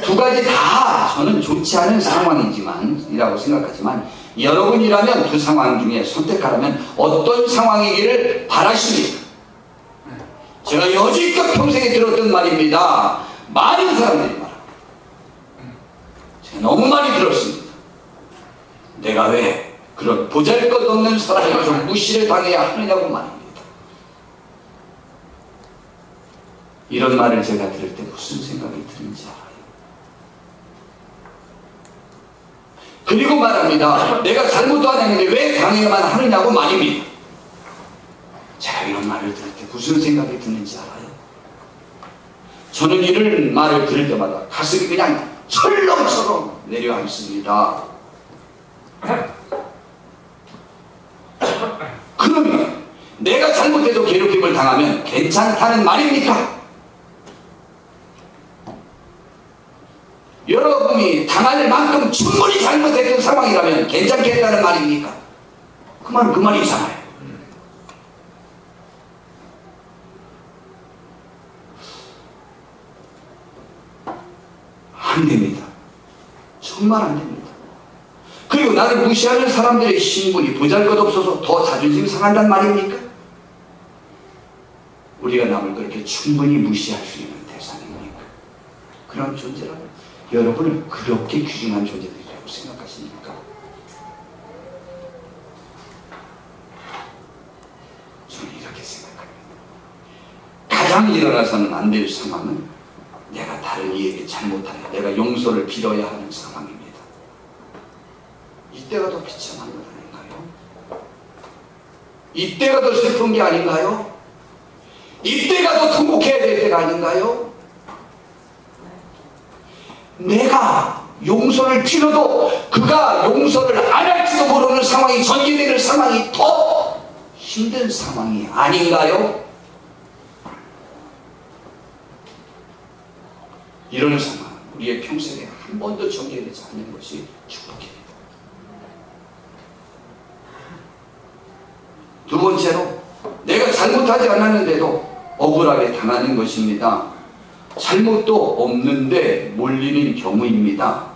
두 가지 다 저는 좋지 않은 상황이라고 생각하지만, 여러분이라면 두 상황 중에 선택하라면 어떤 상황이기를 바라십니까? 제가 여지껏 평생에 들었던 말입니다. 많은 사람들이 말합니다. 제가 너무 많이 들었습니다. 내가 왜 그런 보잘것없는 사람에게 좀 무시를 당해야 하느냐고 말합니다. 이런 말을 제가 들을 때 무슨 생각이 드는지 알아요. 그리고 말합니다. 내가 잘못도 안 했는데 왜 당해야만 하느냐고 말입니다. 제가 이런 말을 들을 때 무슨 생각이 드는지 알아요? 저는 이런 말을 들을 때마다 가슴이 그냥 철렁철렁 내려앉습니다. 그러면 내가 잘못해서 괴롭힘을 당하면 괜찮다는 말입니까? 여러분이 당할 만큼 충분히 잘못했던 상황이라면 괜찮겠다는 말입니까? 그 말이 이상해요. 안 됩니다. 정말 안 됩니다. 그리고 나를 무시하는 사람들의 신분이 보잘것없어서 더 자존심 상한단 말입니까? 우리가 남을 그렇게 충분히 무시할 수 있는 대상입니까? 그런 존재라면 여러분은 그렇게 귀중한 존재들이라고 생각하십니까? 저는 이렇게 생각합니다. 가장 일어나서는 안 될 상황은 내가 다른 이에게 잘못하여 내가 용서를 빌어야 하는 상황입니다. 이때가 더 비참한 것 아닌가요? 이때가 더 슬픈 게 아닌가요? 이때가 더 통곡해야 될 때가 아닌가요? 내가 용서를 빌어도 그가 용서를 안 할지도 모르는 상황이 전개되는 상황이 더 힘든 상황이 아닌가요? 이런 상황, 우리의 평생에 한 번도 전개되지 않는 것이 축복입니다. 두 번째로, 내가 잘못하지 않았는데도 억울하게 당하는 것입니다. 잘못도 없는데 몰리는 경우입니다.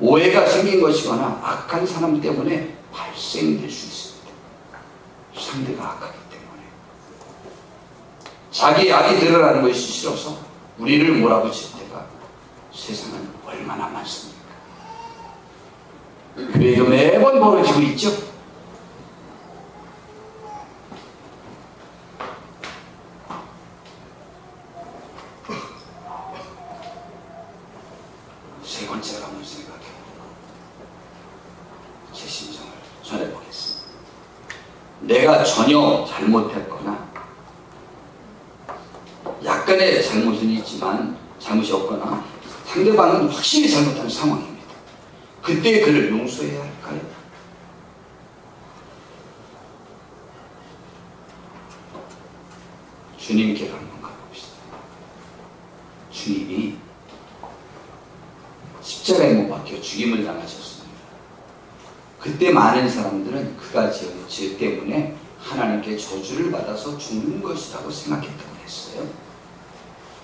오해가 생긴 것이거나 악한 사람 때문에 발생될 수 있습니다. 상대가 악하기 때문에. 자기 악이 드러나는 것이 싫어서 우리를 몰아붙일 때가 세상은 얼마나 많습니까? 교회도 매번 벌어지고 있죠. 세 번째로 한번 생각해보고 내가 전혀 잘못했거나 약간의 잘못은 있지만 잘못이 없거나 상대방은 확실히 잘못한 상황입니다. 그때 그를 용서해야 할까요? 주님께 한번 가봅시다. 주님이 십자가에 못 박혀 죽임을 당하셨습니다. 그때 많은 사람들은 그가 지은 죄 때문에 하나님께 저주를 받아서 죽는 것이라고 생각했다고 했어요.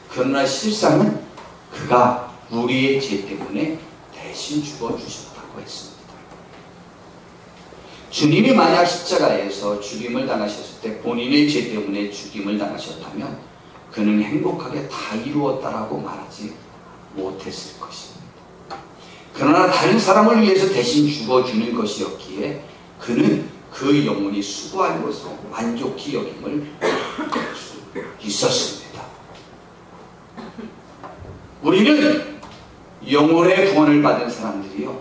그러나 실상은 그가 우리의 죄 때문에 대신 죽어주셨다고 했습니다. 주님이 만약 십자가에서 죽임을 당하셨을 때 본인의 죄 때문에 죽임을 당하셨다면 그는 행복하게 다 이루었다라고 말하지 못했을 것입니다. 그러나 다른 사람을 위해서 대신 죽어주는 것이었기에 그는 그 영혼이 수고한 것으로 만족히 여김을 할 수 있었습니다. 우리는 영혼의 구원을 받은 사람들이요,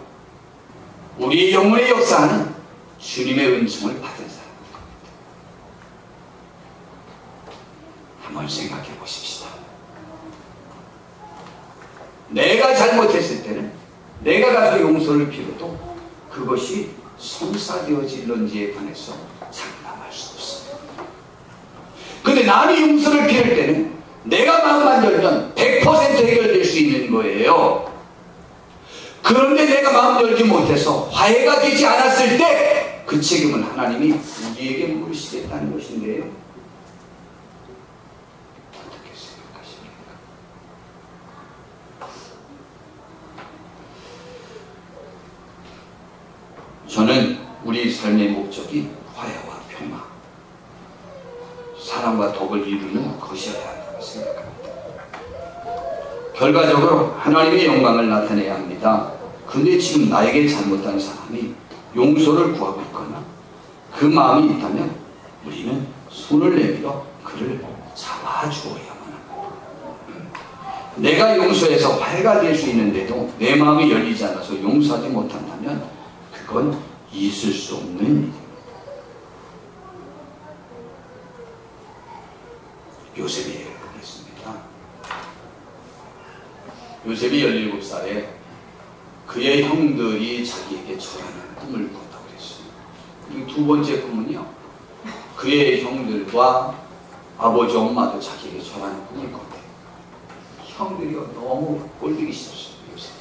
우리의 영혼의 역사는 주님의 은총을 받은 사람들입니다. 한번 생각해 보십시다. 내가 잘못했을 때는 내가 가서 용서를 빌어도 그것이 성사되어질런지에 관해서 장담할 수 없습니다. 근데 나는 용서를 빌을 때는 내가 마음만 열면 100% 해결될 수 있는 거예요. 그런데 내가 마음 열지 못해서 화해가 되지 않았을 때 그 책임은 하나님이 우리에게 물으시겠다는 것인데요. 어떻게 생각하십니까? 저는 우리 삶의 목적이 화해와 평화, 사랑과 덕을 이루는 것이어야 한다고 생각합니다. 결과적으로 하나님의 영광을 나타내야 합니다. 근데 지금 나에게 잘못한 사람이 용서를 구하고 있거나 그 마음이 있다면 우리는 손을 내밀어 그를 잡아주어야만 합니다. 내가 용서해서 화해가 될 수 있는데도 내 마음이 열리지 않아서 용서하지 못한다면 그건 있을 수 없는 일입니다. 요셉의 예를 보겠습니다. 요셉이 17살에 그의 형들이 자기에게 절하는 꿈을 꿨다고 그랬어요. 그리고 두 번째 꿈은요, 그의 형들과 아버지 엄마도 자기에게 절하는 꿈을 꿨대요. 형들이 너무 꼴보기 싫었어요. 요셉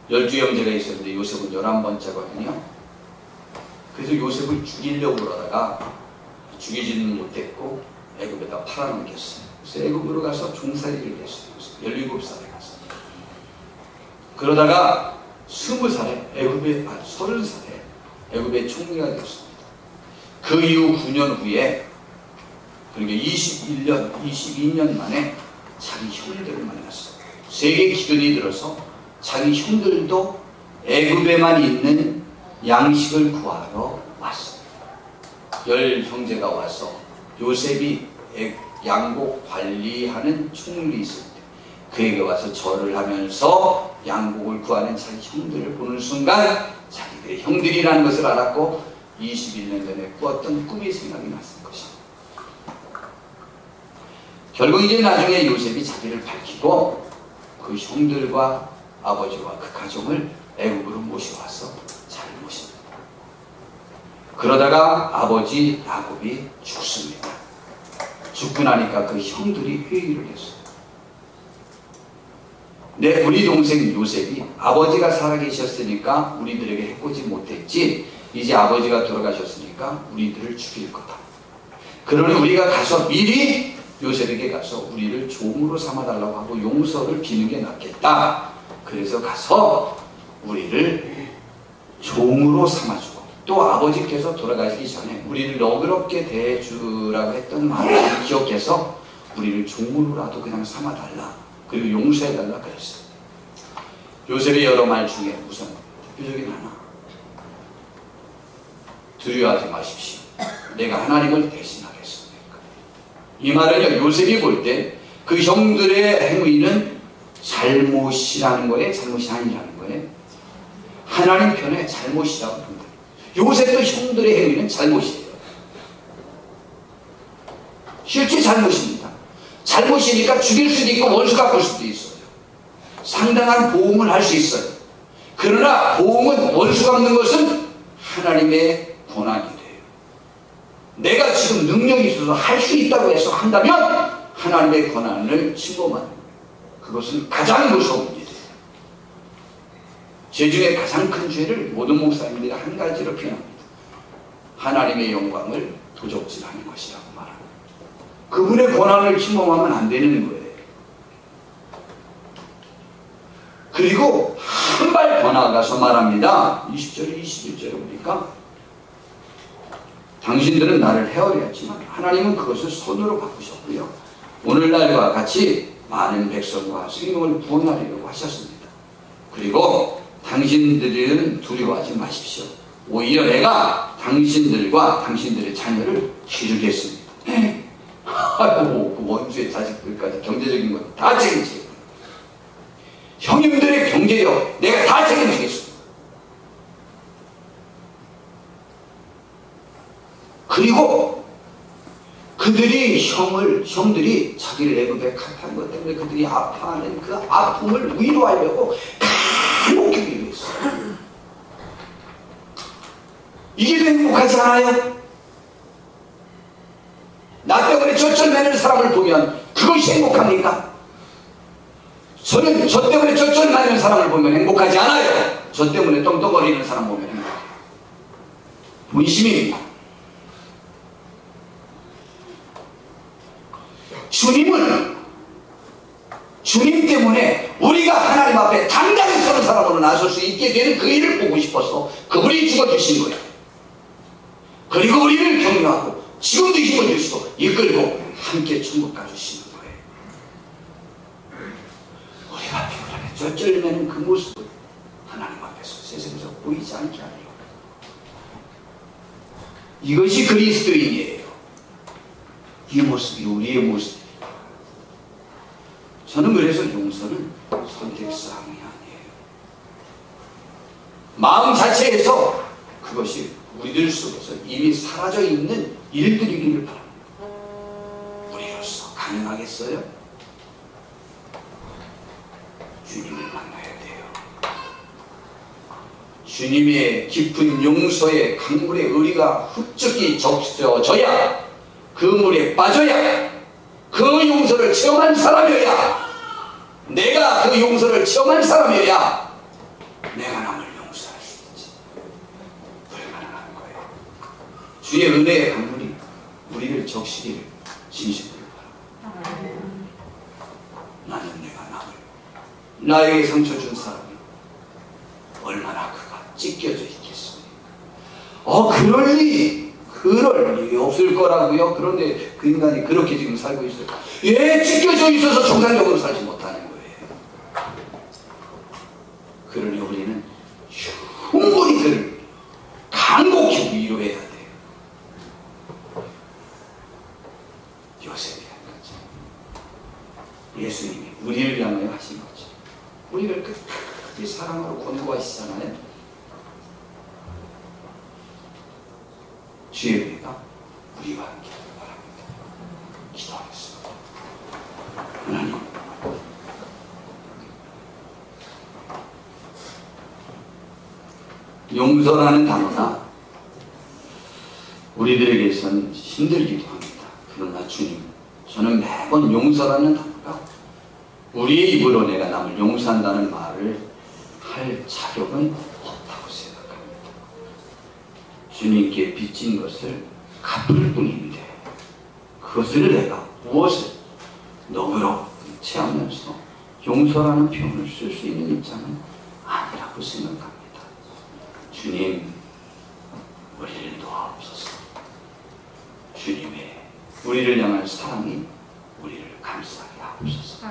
12형제가 있었는데 요셉은 11번째거든요. 그래서 요셉을 죽이려고 그러다가 죽이지는 못했고 애굽에다 팔아넘겼어요. 그래서 애굽으로 가서 종살이를 했어요. 17살에 가서. 그러다가 20살에 30살에 애굽의 총리가 되었습니다. 그 이후 9년 후에, 그러니까 22년 만에 자기 형들을 만났어요. 세계 기근이 들어서 자기 형들도 애굽에만 있는 양식을 구하러 왔어요. 10형제가 와서 요셉이 양곡 관리하는 총리 있을 때 그에게 와서 절을 하면서 양곡을 구하는 자기 형들을 보는 순간 자기들의 형들이라는 것을 알았고 21년 전에 꾸었던 꿈이 생각이 났을 것입니다. 결국 이제 나중에 요셉이 자기를 밝히고 그 형들과 아버지와 그 가족을 애굽으로 모셔와서 잘 모십니다. 그러다가 아버지 야곱이 죽습니다. 죽고 나니까 그 형들이 회의를 했어요. 우리 동생 요셉이 아버지가 살아계셨으니까 우리들에게 해코지 못했지, 이제 아버지가 돌아가셨으니까 우리들을 죽일 거다. 그러니 우리가 가서 미리 요셉에게 가서 우리를 종으로 삼아달라고 하고 용서를 비는 게 낫겠다. 그래서 가서 우리를 종으로 삼아주고, 또 아버지께서 돌아가시기 전에 우리를 너그럽게 대해주라고 했던 말을 기억해서 우리를 종으로라도 그냥 삼아달라, 그리고 용서해달라 그랬어요. 요셉의 여러 말 중에 우선 대표적인 하나, 두려워하지 마십시오. 내가 하나님을 대신하겠습니다. 이 말은요, 요셉이 볼 때 그 형들의 행위는 잘못이라는 거예요? 잘못이 아니라는 거예요? 하나님 편에 잘못이라고 봅니다. 요셉도 형들의 행위는 잘못이에요. 실제 잘못입니다. 잘못이니까 죽일 수도 있고 원수 갚을 수도 있어요. 상당한 보응을 할 수 있어요. 그러나 보응은 원수 갚는 것은 하나님의 권한이 돼요. 내가 지금 능력이 있어서 할 수 있다고 해서 한다면 하나님의 권한을 침범하는 거예요. 그것은 가장 무서운 일이에요. 죄 중에 가장 큰 죄를 모든 목사님들이 한 가지로 표현합니다. 하나님의 영광을 도적질하는 것이라고 말합니다. 그분의 권한을 침범하면 안 되는 거예요. 그리고 한 발 더 나아가서 말합니다. 20절, 21절에 보니까 당신들은 나를 헤아렸지만 하나님은 그것을 손으로 바꾸셨고요. 오늘날과 같이 많은 백성과 생명을 구원하려고 하셨습니다. 그리고 당신들은 두려워하지 마십시오. 오히려 내가 당신들과 당신들의 자녀를 기르겠습니다. 아이고, 그 원수의 자식들까지 경제적인 것 다 책임지고 형님들의 경제력 내가 다 책임지겠습니다. 그리고 형들이 자기를 애굽에 갚은 것 때문에 그들이 아파하는 그 아픔을 위로하려고 간혹히 위로했어요. 이게 더 행복하지 않아요? 나 때문에 쩔쩔매는 사람을 보면 그것이 행복합니까? 저는 저 때문에 쩔쩔매는 사람을 보면 행복하지 않아요. 저 때문에 떵떵거리는 사람 보면 행복해요. 본심입니다. 주님 때문에 우리가 하나님 앞에 당당히 서는 사람으로 나설 수 있게 되는 그 일을 보고 싶어서 그분이 죽어주신 거예요. 그리고 우리를 격려하고 지금도 힘을 주시고 이끌고 함께 천국 가주시는 거예요. 우리가 피곤하게 쩔쩔매는 그 모습을 하나님 앞에서 세상에서 보이지 않게 하려고. 이것이 그리스도인이에요. 이 모습이 우리의 모습이에요. 저는 그래서 용서는 선택사항이 아니에요. 마음 자체에서 그것이 우리들 속에서 이미 사라져 있는 일들이기를 바랍니다. 우리로서 가능하겠어요? 주님을 만나야 돼요. 주님의 깊은 용서의 강물에 우리가 흡족히 적셔져야 그 물에 빠져야 그 용서를 체험한 사람이어야 내가 그 용서를 체험한 사람이어야 내가 남을 용서할 수 있지. 불가능한 거예요. 주의 은혜의 강물이 우리를 적시기를 진심으로 바랍니다. 나는 내가 남을 나에게 상처 준 사람이 얼마나 그가 찢겨져 있겠습니까? 그럴 리 없을 거라고요. 그런데 그 인간이 그렇게 지금 살고 있어요. 예, 찢겨져 있어서 정상적으로 살지 못하는 거예요. 그러니 우리는 충분히 그를 간곡히 위로해야 돼요. 요셉이 한 거죠. 예수님이 우리를 향하여 하신 거죠. 우리를 끝까지 사랑으로 권고하시잖아요. 주의 은혜가 우리와 함께 하길 바랍니다. 기도하겠습니다. 하나님, 용서라는 단어가 우리들에게선 힘들기도 합니다. 그러나 주님, 저는 매번 용서라는 단어가 우리의 입으로 내가 남을 용서한다는 말을 할 자격은 없다고 생각합니다. 주님께 빚진 것을 갚을 뿐인데 그것을 내가 무엇을 너그럽게 하면서 용서라는 표현을 쓸 수 있는 입장은 아니라고 생각합니다. 주님, 우리를 도와옵소서. 주님의 우리를 향한 사랑이 우리를 감싸게 하옵소서.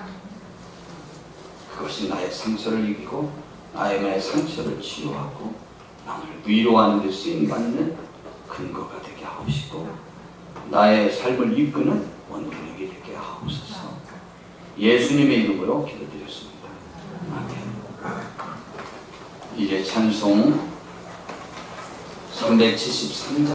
그것이 나의 상처를 이기고 나의 상처를 치유하고 남을 위로하는 데 쓰임받는 근거가 되게 하옵시고 나의 삶을 이끄는 원동력이 되게 하옵소서. 예수님의 이름으로 기도드렸습니다. 아멘. 이제 찬송 373장